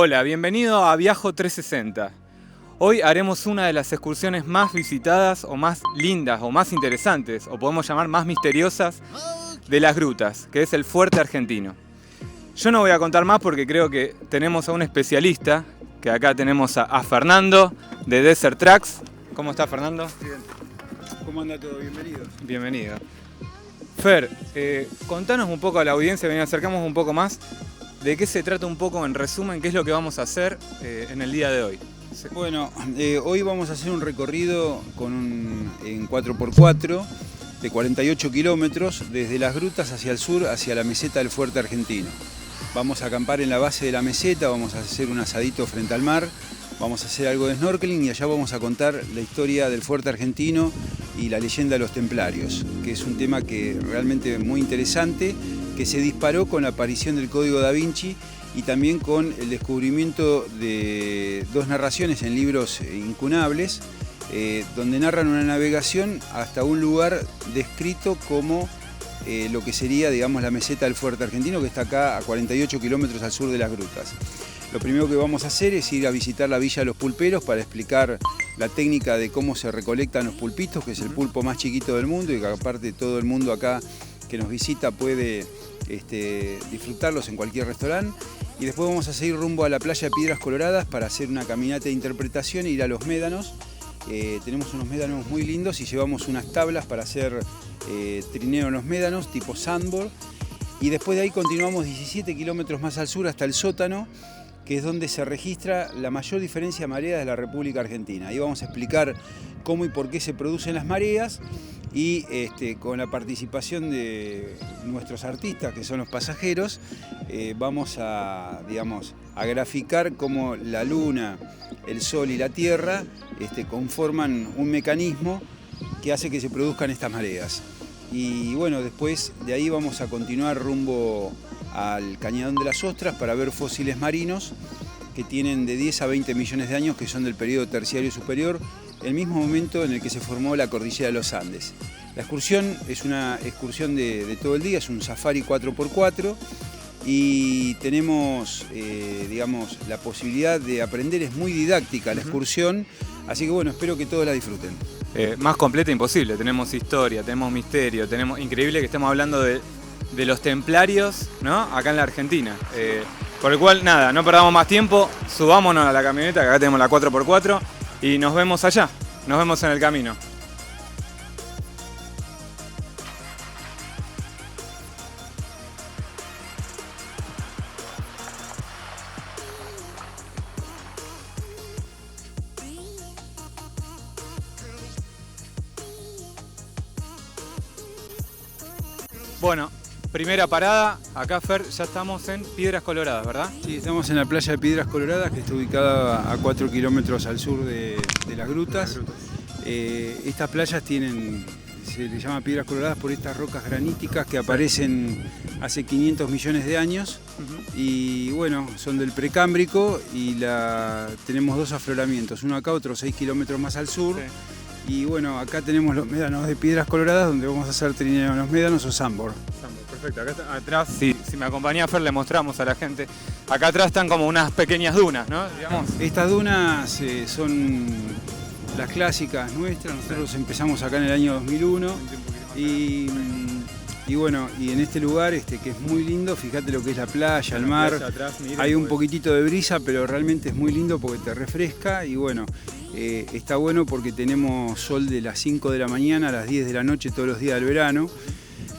Hola, bienvenido a Viajo 360. Hoy haremos una de las excursiones más visitadas o más lindas o más interesantes, o podemos llamar más misteriosas, de las grutas, que es el Fuerte Argentino. Yo no voy a contar más porque creo que tenemos a un especialista, que acá tenemos a Fernando de Desert Tracks. ¿Cómo está, Fernando? Bien. ¿Cómo anda todo? Bienvenido. Bienvenido. Fer, contanos un poco a la audiencia, ven, acercamos un poco más. ¿De qué se trata un poco en resumen? ¿Qué es lo que vamos a hacer en el día de hoy? Bueno, hoy vamos a hacer un recorrido en 4x4 de 48 kilómetros desde las grutas hacia el sur, hacia la meseta del Fuerte Argentino. Vamos a acampar en la base de la meseta, vamos a hacer un asadito frente al mar, vamos a hacer algo de snorkeling y allá vamos a contar la historia del Fuerte Argentino y la leyenda de los templarios, que es un tema que realmente es muy interesante, que se disparó con la aparición del Código Da Vinci y también con el descubrimiento de dos narraciones en libros incunables, donde narran una navegación hasta un lugar descrito como lo que sería, digamos, la meseta del Fuerte Argentino, que está acá a 48 kilómetros al sur de las grutas. Lo primero que vamos a hacer es ir a visitar la Villa de los Pulperos para explicar la técnica de cómo se recolectan los pulpitos, que es el pulpo más chiquito del mundo y que aparte todo el mundo acá que nos visita puede disfrutarlos en cualquier restaurante. Y después vamos a seguir rumbo a la playa de Piedras Coloradas para hacer una caminata de interpretación e ir a los médanos. Tenemos unos médanos muy lindos y llevamos unas tablas para hacer trineo en los médanos tipo sandboard. Y después de ahí continuamos 17 kilómetros más al sur hasta el sótano, que es donde se registra la mayor diferencia de mareas de la República Argentina. Ahí vamos a explicar cómo y por qué se producen las mareas y con la participación de nuestros artistas, que son los pasajeros, vamos a graficar cómo la luna, el sol y la tierra conforman un mecanismo que hace que se produzcan estas mareas. Y bueno, después de ahí vamos a continuar rumbo al Cañadón de las Ostras para ver fósiles marinos que tienen de 10 a 20 millones de años, que son del periodo terciario superior, el mismo momento en el que se formó la cordillera de los Andes. La excursión es una excursión de todo el día, es un safari 4x4 y tenemos la posibilidad de aprender, es muy didáctica la excursión, así que bueno, espero que todos la disfruten. Más completa imposible, tenemos historia, tenemos misterio, increíble que estemos hablando de los templarios, ¿no? Acá en la Argentina. Por el cual, nada, no perdamos más tiempo, subámonos a la camioneta, que acá tenemos la 4x4, y nos vemos allá, nos vemos en el camino. Bueno, primera parada, acá Fer, ya estamos en Piedras Coloradas, ¿verdad? Sí, estamos en la playa de Piedras Coloradas, que está ubicada a 4 kilómetros al sur de las grutas. Estas playas se les llama Piedras Coloradas por estas rocas graníticas que aparecen hace 500 millones de años. Y bueno, son del Precámbrico y tenemos dos afloramientos, uno acá, otro 6 kilómetros más al sur. Sí. Y bueno, acá tenemos los médanos de Piedras Coloradas, donde vamos a hacer trineo en los médanos o sandboard. Perfecto, acá atrás, si me acompaña Fer, le mostramos a la gente. Acá atrás están como unas pequeñas dunas, ¿no? Digamos. Estas dunas son las clásicas nuestras, nosotros empezamos acá en el año 2001 y bueno, y en este lugar que es muy lindo, fíjate lo que es la playa, el mar, atrás, hay un poquitito de brisa, pero realmente es muy lindo porque te refresca y bueno, está bueno porque tenemos sol de las 5 de la mañana a las 10 de la noche todos los días del verano.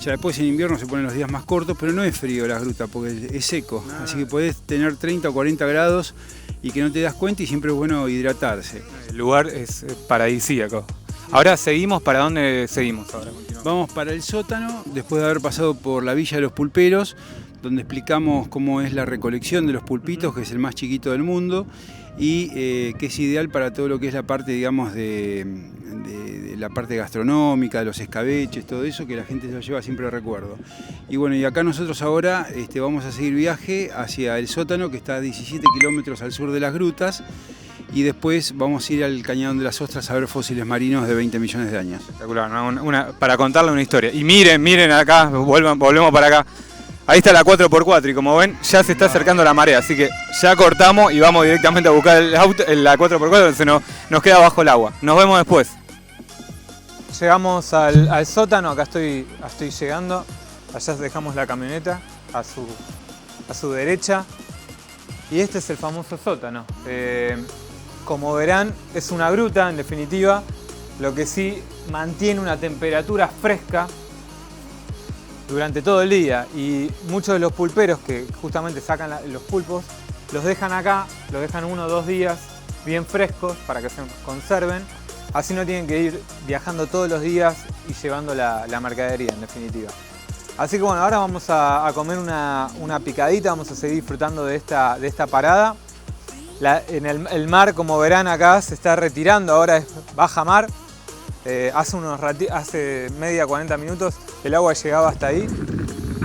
Ya después en invierno se ponen los días más cortos, pero no es frío la gruta porque es seco, así que podés tener 30 o 40 grados y que no te das cuenta y siempre es bueno hidratarse. El lugar es paradisíaco. Ahora seguimos, ¿para dónde seguimos ahora? Vamos para el sótano, después de haber pasado por la Villa de los Pulperos, donde explicamos cómo es la recolección de los pulpitos, que es el más chiquito del mundo, y que es ideal para todo lo que es la parte, digamos, de la parte gastronómica, de los escabeches, todo eso, que la gente se lo lleva siempre de recuerdo. Y bueno, y acá nosotros ahora vamos a seguir viaje hacia el sótano, que está a 17 kilómetros al sur de las grutas, y después vamos a ir al Cañadón de las Ostras a ver fósiles marinos de 20 millones de años. Espectacular, para contarle una historia. Y miren acá, volvemos para acá. Ahí está la 4x4 y como ven ya se está acercando la marea, así que ya cortamos y vamos directamente a buscar el auto, la 4x4 que nos queda bajo el agua. Nos vemos después. Llegamos al sótano, acá estoy llegando. Allá dejamos la camioneta a su derecha. Y este es el famoso sótano. Como verán, es una gruta en definitiva, lo que sí mantiene una temperatura fresca durante todo el día. Y muchos de los pulperos que justamente sacan los pulpos, los dejan acá, los dejan 1 o 2 días bien frescos para que se conserven. Así no tienen que ir viajando todos los días y llevando la mercadería en definitiva. Así que bueno, ahora vamos a comer una picadita, vamos a seguir disfrutando de esta parada. El mar, como verán acá, se está retirando, ahora es baja mar. Hace media 40 minutos el agua llegaba hasta ahí.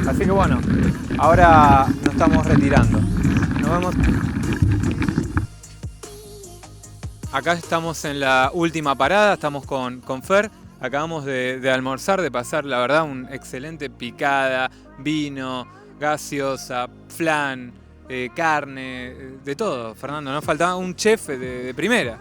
Así que bueno, ahora nos estamos retirando. Nos vemos. Acá estamos en la última parada, estamos con Fer. Acabamos de almorzar, de pasar, la verdad, un excelente picada, vino, gaseosa, flan, carne, de todo, Fernando. Nos faltaba un chef de primera.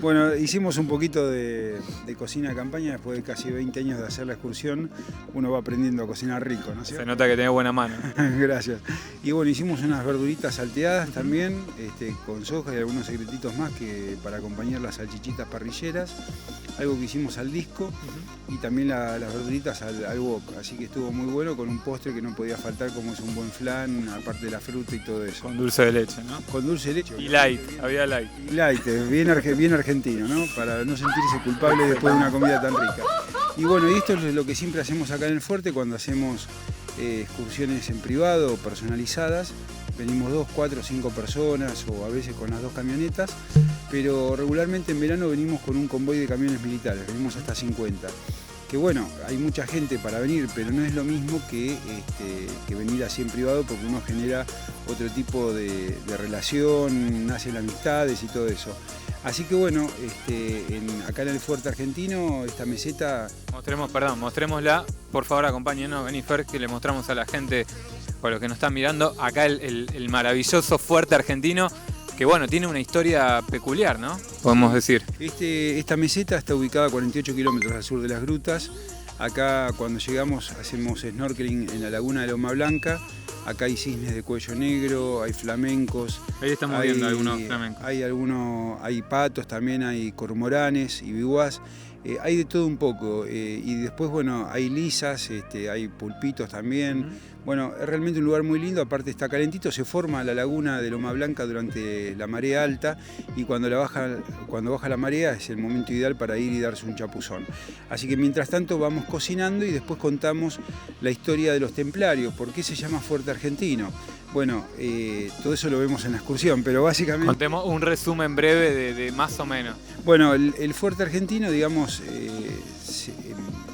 Bueno, hicimos un poquito de cocina de campaña después de casi 20 años de hacer la excursión. Uno va aprendiendo a cocinar rico, ¿no? Se nota que tiene buena mano. Gracias. Y bueno, hicimos unas verduritas salteadas también, con soja y algunos secretitos más que para acompañar las salchichitas parrilleras. Algo que hicimos al disco y también las verduritas al wok. Así que estuvo muy bueno con un postre que no podía faltar, como es un buen flan, aparte de la fruta y todo eso. Con dulce de leche, ¿no? Con dulce de leche. Y light, había light. Y light, bien argentino, ¿no? Para no sentirse culpable después de una comida tan rica. Y bueno, y esto es lo que siempre hacemos acá en el fuerte cuando hacemos excursiones en privado o personalizadas. Venimos 2, 4, 5 personas o a veces con las 2 camionetas, pero regularmente en verano venimos con un convoy de camiones militares, venimos hasta 50. Que bueno, hay mucha gente para venir, pero no es lo mismo que venir así en privado porque uno genera otro tipo de relación, nacen amistades y todo eso. Así que bueno, acá en el fuerte argentino, esta meseta... Mostrémosla, por favor acompáñenos, vení Fer, que le mostramos a la gente, o a los que nos están mirando, acá el maravilloso fuerte argentino, que bueno, tiene una historia peculiar, ¿no? Podemos decir. Esta meseta está ubicada a 48 kilómetros al sur de las grutas. Acá cuando llegamos hacemos snorkeling en la laguna de Loma Blanca. Acá hay cisnes de cuello negro, hay flamencos. Ahí estamos viendo algunos flamencos. Hay patos también, hay cormoranes y biwás. Hay de todo un poco. Y después, bueno, hay lisas, hay pulpitos también. Bueno, es realmente un lugar muy lindo, aparte está calentito, se forma la laguna de Loma Blanca durante la marea alta y cuando baja la marea es el momento ideal para ir y darse un chapuzón. Así que mientras tanto vamos cocinando y después contamos la historia de los templarios, por qué se llama Fuerte Argentino. Bueno, todo eso lo vemos en la excursión, pero básicamente... Contemos un resumen breve de más o menos. Bueno, el Fuerte Argentino, digamos,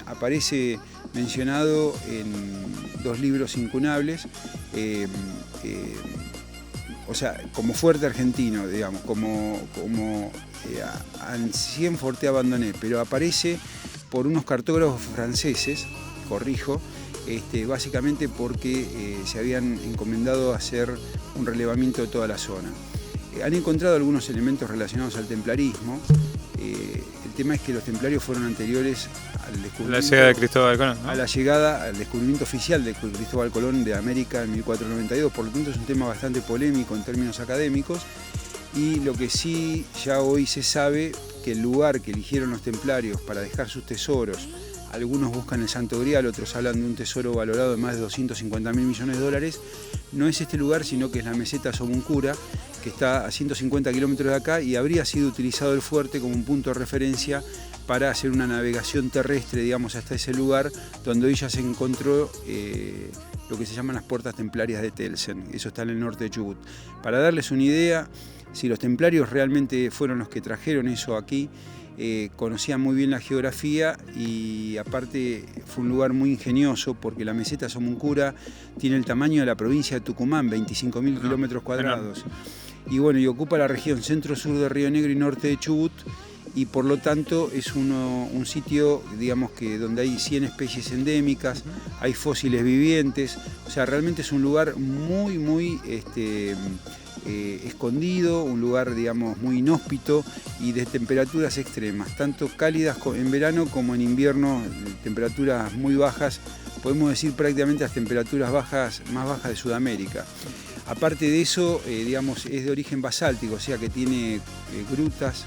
aparece mencionado en 2 libros incunables, o sea, como fuerte argentino, digamos, como ancien forte abandoné, pero aparece por unos cartógrafos franceses, corrijo, básicamente porque se habían encomendado a hacer un relevamiento de toda la zona. Han encontrado algunos elementos relacionados al templarismo. El tema es que los templarios fueron anteriores al descubrimiento, la llegada de Cristóbal Colón, ¿no? A la llegada, al descubrimiento oficial de Cristóbal Colón de América en 1492, por lo tanto es un tema bastante polémico en términos académicos, y lo que sí ya hoy se sabe que el lugar que eligieron los templarios para dejar sus tesoros, algunos buscan el Santo Grial, otros hablan de un tesoro valorado en más de 250.000 millones de dólares, no es este lugar, sino que es la meseta Somuncura, que está a 150 kilómetros de acá y habría sido utilizado el fuerte como un punto de referencia para hacer una navegación terrestre, digamos, hasta ese lugar donde hoy ya se encontró lo que se llaman las puertas templarias de Telsen. Eso está en el norte de Chubut. Para darles una idea, si los templarios realmente fueron los que trajeron eso aquí, conocían muy bien la geografía y aparte fue un lugar muy ingenioso porque la meseta Somuncura tiene el tamaño de la provincia de Tucumán, 25.000 kilómetros cuadrados. Y bueno, y ocupa la región centro-sur de Río Negro y norte de Chubut y por lo tanto es un sitio, digamos, que donde hay 100 especies endémicas, hay fósiles vivientes, o sea, realmente es un lugar muy escondido, un lugar, digamos, muy inhóspito y de temperaturas extremas, tanto cálidas en verano como en invierno, temperaturas muy bajas, podemos decir prácticamente las temperaturas más bajas de Sudamérica. Aparte de eso, digamos, es de origen basáltico, o sea que tiene grutas,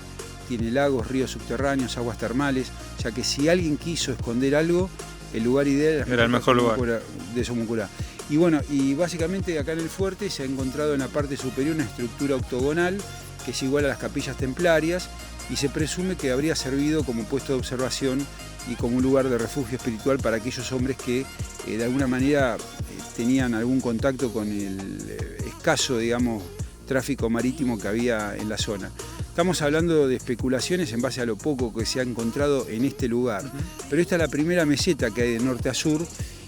tiene lagos, ríos subterráneos, aguas termales, o sea que si alguien quiso esconder algo, el lugar ideal era el mejor lugar de Somucurá. Y bueno, y básicamente acá en el fuerte se ha encontrado en la parte superior una estructura octogonal que es igual a las capillas templarias y se presume que habría servido como puesto de observación y como un lugar de refugio espiritual para aquellos hombres que de alguna manera tenían algún contacto con el escaso, digamos, tráfico marítimo que había en la zona. Estamos hablando de especulaciones en base a lo poco que se ha encontrado en este lugar, pero esta es la primera meseta que hay de norte a sur.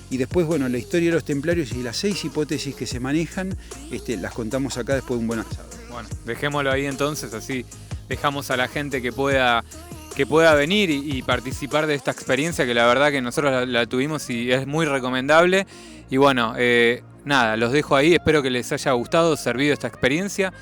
Y después, bueno, la historia de los templarios y las 6 hipótesis que se manejan, las contamos acá después de un buen asado. Bueno, dejémoslo ahí entonces, así dejamos a la gente que pueda venir y participar de esta experiencia, que la verdad que nosotros la tuvimos y es muy recomendable. Y bueno, nada, los dejo ahí, espero que les haya gustado, servido esta experiencia.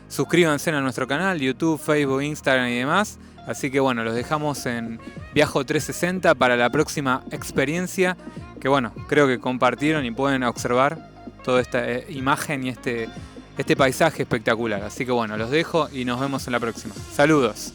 Suscríbanse a nuestro canal, YouTube, Facebook, Instagram y demás. Así que bueno, los dejamos en Viajo 360 para la próxima experiencia, que bueno, creo que compartieron y pueden observar toda esta imagen y este paisaje espectacular. Así que bueno, los dejo y nos vemos en la próxima. Saludos.